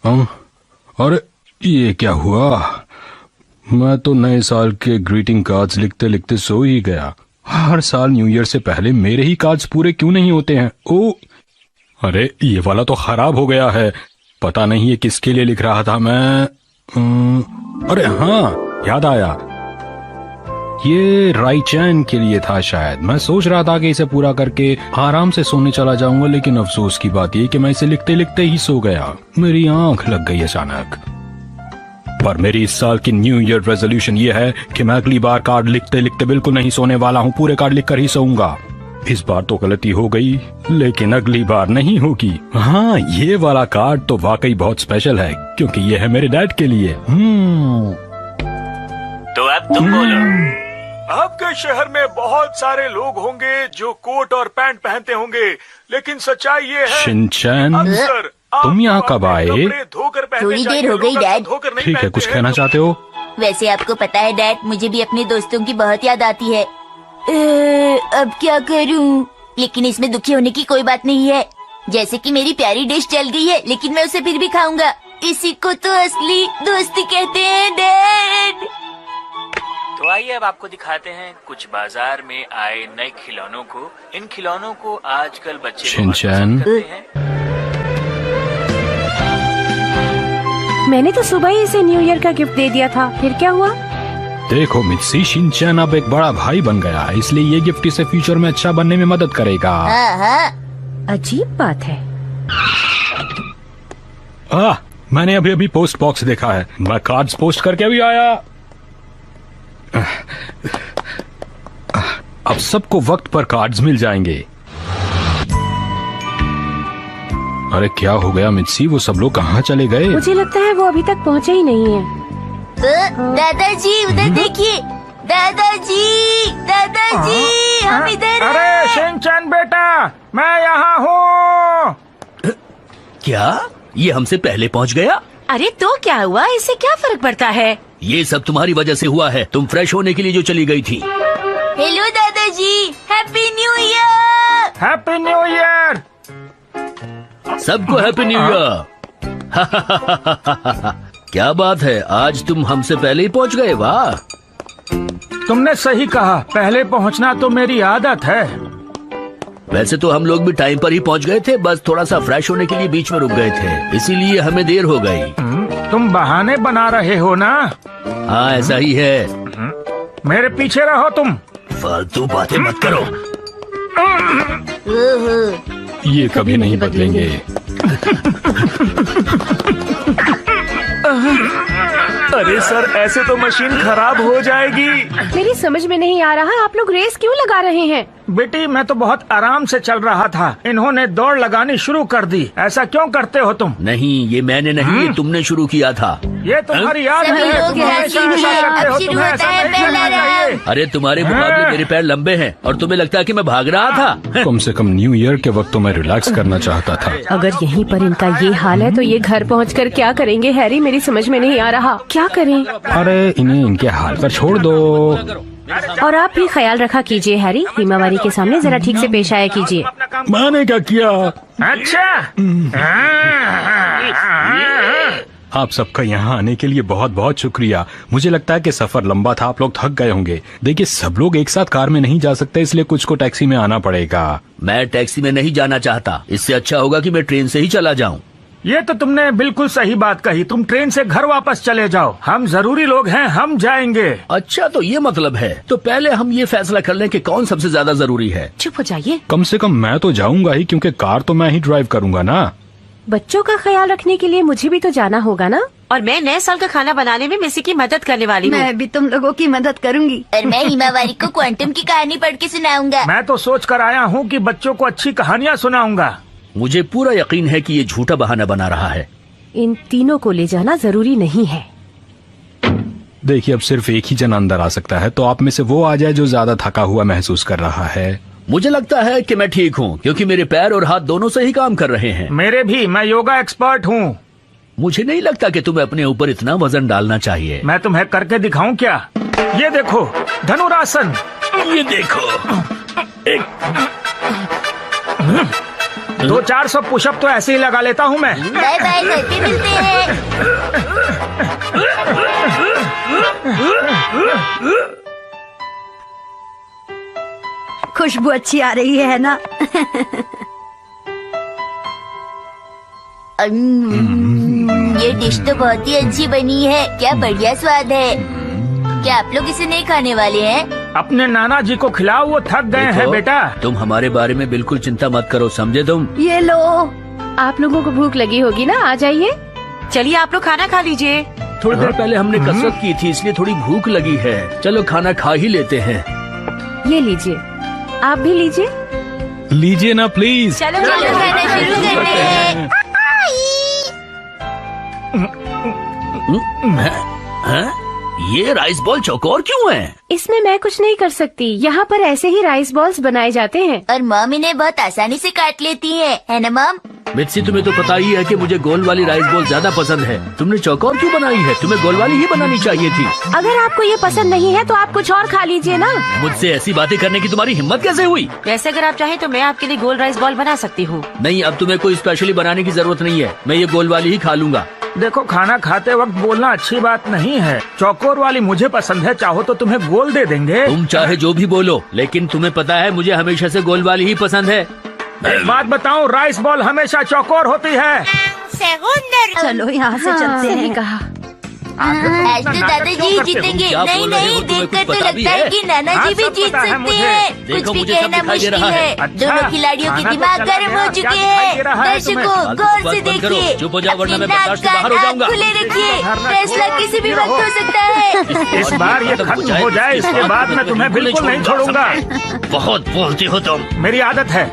अरे ये क्या हुआ? मैं तो नए साल के ग्रीटिंग कार्ड्स लिखते लिखते सो ही गया। हर साल न्यू ईयर से पहले मेरे ही कार्ड्स पूरे क्यों नहीं होते हैं? ओ, अरे ये वाला तो खराब हो गया है। पता नहीं ये किसके लिए लिख रहा था मैं। अरे हाँ, याद आया, ये राइचैन के लिए था शायद। मैं सोच रहा था कि इसे पूरा करके आराम से सोने चला जाऊंगा, लेकिन अफसोस की बात ये कि मैं इसे लिखते लिखते ही सो गया। मेरी आंख लग गई अचानक। पर मेरी इस साल की न्यू ईयर रेजोल्यूशन ये है कि मैं अगली बार कार्ड लिखते लिखते बिल्कुल नहीं सोने वाला हूँ। पूरे कार्ड लिखकर ही सोऊंगा। इस बार तो गलती हो गई, लेकिन अगली बार नहीं होगी। हाँ, ये वाला कार्ड तो वाकई बहुत स्पेशल है, क्योंकि ये है मेरे डैड के लिए। तो अब तुम बोलो। आपके शहर में बहुत सारे लोग होंगे जो कोट और पैंट पहनते होंगे, लेकिन सच्चाई ये है शिनचैन, अक्सर तुम यहाँ कब आए? थोड़ी देर हो गई डैड। ठीक है, कुछ कहना चाहते हो? वैसे आपको पता है डैड, मुझे भी अपने दोस्तों की बहुत याद आती है। अब क्या करूं? लेकिन इसमें दुखी होने की कोई बात नहीं है। जैसे कि मेरी प्यारी डिश जल गई है, लेकिन मैं उसे फिर भी खाऊंगा। इसी को तो असली दोस्ती कहते हैं डैड। तो आइए अब आपको दिखाते हैं कुछ बाजार में आए नए खिलौनों को। इन खिलौनों को आजकल बच्चे शिनचैन, करते हैं। मैंने तो सुबह ही इसे न्यू ईयर का गिफ्ट दे दिया था, फिर क्या हुआ? देखो मित्सी, शिनचैन अब एक बड़ा भाई बन गया है, इसलिए ये गिफ्ट इसे फ्यूचर में अच्छा बनने में मदद करेगा। अजीब बात है। मैंने अभी अभी पोस्ट बॉक्स देखा है। मैं कार्ड्स पोस्ट करके भी आया। अब सबको वक्त पर कार्ड्स मिल जाएंगे। अरे क्या हो गया मित्सी, वो सब लोग कहाँ चले गए? मुझे लगता है वो अभी तक पहुँचे ही नहीं है। दादाजी उधर देखिए। दादाजी, दादाजी, हम इधर। अरे शिनचैन बेटा, मैं यहाँ हूँ। क्या ये हमसे पहले पहुँच गया? अरे तो क्या हुआ, इससे क्या फर्क पड़ता है? ये सब तुम्हारी वजह से हुआ है। तुम फ्रेश होने के लिए जो चली गई थी। हेलो दादाजी, happy new year. Happy new year. सबको हैप्पी न्यू ईयर। क्या बात है, आज तुम हमसे पहले ही पहुंच गए। वाह, तुमने सही कहा, पहले पहुंचना तो मेरी आदत है। वैसे तो हम लोग भी टाइम पर ही पहुंच गए थे, बस थोड़ा सा फ्रेश होने के लिए बीच में रुक गए थे, इसीलिए हमें देर हो गई। तुम बहाने बना रहे हो ना? हाँ ऐसा ही है। मेरे पीछे रहो तुम। फालतू बातें मत करो। ये कभी नहीं बदलेंगे। अरे सर, ऐसे तो मशीन खराब हो जाएगी। मेरी समझ में नहीं आ रहा, आप लोग रेस क्यों लगा रहे हैं? बेटी, मैं तो बहुत आराम से चल रहा था, इन्होंने दौड़ लगानी शुरू कर दी। ऐसा क्यों करते हो तुम? नहीं, ये मैंने नहीं, ये तुमने शुरू किया था। ये तुम्हारी याद सभी है, लोग तुम हमेशा हंसी ऐसा हैं। करते हो, अब शुरू तुम्हें होता ऐसा है नहीं पहला करना राउंड। चाहिए। अरे तुम्हारे मुकाबले मेरे पैर लंबे हैं और तुम्हें लगता है कि मैं भाग रहा था? कम से कम न्यू ईयर के वक्त तो मैं रिलैक्स करना चाहता था। अगर यहीं पर इनका ये हाल है तो ये घर पहुंचकर क्या करेंगे हैरी? मेरी समझ में नहीं आ रहा, क्या करें? अरे इन्हें इनके हाल पर छोड़ दो। और आप भी ख्याल रखा कीजिए हैरी, हिमावारी के सामने जरा ठीक से पेश आया कीजिए। मैंने क्या किया? अच्छा, आप सबका यहाँ आने के लिए बहुत बहुत शुक्रिया। मुझे लगता है कि सफर लंबा था, आप लोग थक गए होंगे। देखिए, सब लोग एक साथ कार में नहीं जा सकते, इसलिए कुछ को टैक्सी में आना पड़ेगा। मैं टैक्सी में नहीं जाना चाहता, इससे अच्छा होगा कि मैं ट्रेन से ही चला जाऊं। ये तो तुमने बिल्कुल सही बात कही। तुम ट्रेन से घर वापस चले जाओ, हम जरूरी लोग हैं, हम जाएंगे। अच्छा, तो ये मतलब है। तो पहले हम ये फैसला कर लें कि कौन सबसे ज्यादा जरूरी है। चुप हो जाइए। कम से कम मैं तो जाऊंगा ही, क्योंकि कार तो मैं ही ड्राइव करूंगा ना। बच्चों का ख्याल रखने के लिए मुझे भी तो जाना होगा ना। और मैं नए साल का खाना बनाने में मिसी की मदद करने वाली हूँ। मैं भी तुम लोगों की मदद करूंगी। और मैं हिमावारी को क्वांटम की कहानी पढ़ के सुनाऊंगा। मैं तो सोच कर आया हूँ कि बच्चों को अच्छी कहानियाँ सुनाऊंगा। मुझे पूरा यकीन है कि ये झूठा बहाना बना रहा है। इन तीनों को ले जाना जरूरी नहीं है। देखिए, अब सिर्फ एक ही जन अंदर आ सकता है, तो आप में से वो आ जाए जो ज्यादा थका हुआ महसूस कर रहा है। मुझे लगता है कि मैं ठीक हूँ, क्योंकि मेरे पैर और हाथ दोनों से ही काम कर रहे हैं। मेरे भी, मैं योगा एक्सपर्ट हूँ। मुझे नहीं लगता कि तुम्हें अपने ऊपर इतना वजन डालना चाहिए। मैं तुम्हें करके दिखाऊं क्या? ये देखो, धनुरासन। ये देखो, 200-400 पुशअप तो ऐसे ही लगा लेता हूँ मैं। बाय बाय, घर पे मिलते हैं। खुशबू अच्छी आ रही है ना? ये डिश तो बहुत ही अच्छी बनी है। क्या बढ़िया स्वाद है। क्या आप लोग इसे नहीं खाने वाले हैं? अपने नाना जी को खिलाओ, वो थक गए हैं बेटा। तुम हमारे बारे में बिल्कुल चिंता मत करो, समझे तुम? ये लो। आप लोगों को भूख लगी होगी ना, आ जाइए। चलिए आप लोग खाना खा लीजिए। थोड़ी देर पहले हमने कसरत की थी, इसलिए थोड़ी भूख लगी है। चलो खाना खा ही लेते हैं। ये लीजिए, आप भी लीजिए। लीजिए ना प्लीज। चलो चलो खाना शुरू करते हैं। हैं? ये राइस बॉल चौकोर क्यों है? इसमें मैं कुछ नहीं कर सकती, यहाँ पर ऐसे ही राइस बॉल्स बनाए जाते हैं। और मॉम इन्हें बहुत आसानी से काट लेती है ना मॉम? मित्सी, तुम्हें तो पता ही है कि मुझे गोल वाली राइस बॉल ज्यादा पसंद है। तुमने चौकोर क्यों बनाई है? तुम्हें गोल वाली ही बनानी चाहिए थी। अगर आपको ये पसंद नहीं है तो आप कुछ और खा लीजिए ना। मुझसे ऐसी बातें करने की तुम्हारी हिम्मत कैसे हुई? वैसे अगर आप चाहें तो मैं आपके लिए गोल राइस बॉल बना सकती हूँ। नहीं, अब तुम्हें कोई स्पेशली बनाने की जरूरत नहीं है। मैं ये गोल वाली ही खा लूंगा। देखो, खाना खाते वक्त बोलना अच्छी बात नहीं है। चौकोर वाली मुझे पसंद है, चाहो तो तुम्हें गोल दे देंगे। तुम चाहे जो भी बोलो, लेकिन तुम्हें पता है मुझे हमेशा से गोल वाली ही पसंद है। एक बात बताऊं, राइस बॉल हमेशा चौकोर होती है। चलो यहाँ से चलते सही हैं। कहा। आज तो दादाजी जीतेंगे। क्या नहीं बोल रहे हो? नहीं, तुम्हें देखकर कुछ तो पता भी लगता है है? कि नाना हाँ, जी भी सब जीत पता है सकते मुझे। हैं। कुछ देखो, भी मुझे सब कहना दिखाई दे मुश्किल रहा है। है। अच्छा, दोनों खिलाड़ियों के खाना तो दिमाग चला गर्म गया, हो क्या चुके दिखाई दे रहा हैं। है तुम्हें? दर्शकों गौर से बंद करो, देखिए। चुप हो जाओ, वरना मैं अपनी बर्दाश्त से नाक बाहर हो कान जाऊंगा। खुले रखिए, धरना फैसला छोड़ो, किसी भी रहो। वक्त हो सकता है। इस बार ये खत्म हो जाए, इसके बाद मैं तुम्हें बिल्कुल नहीं छोड़ूंगा। बहुत बोलती हो तुम। मेरी आदत है।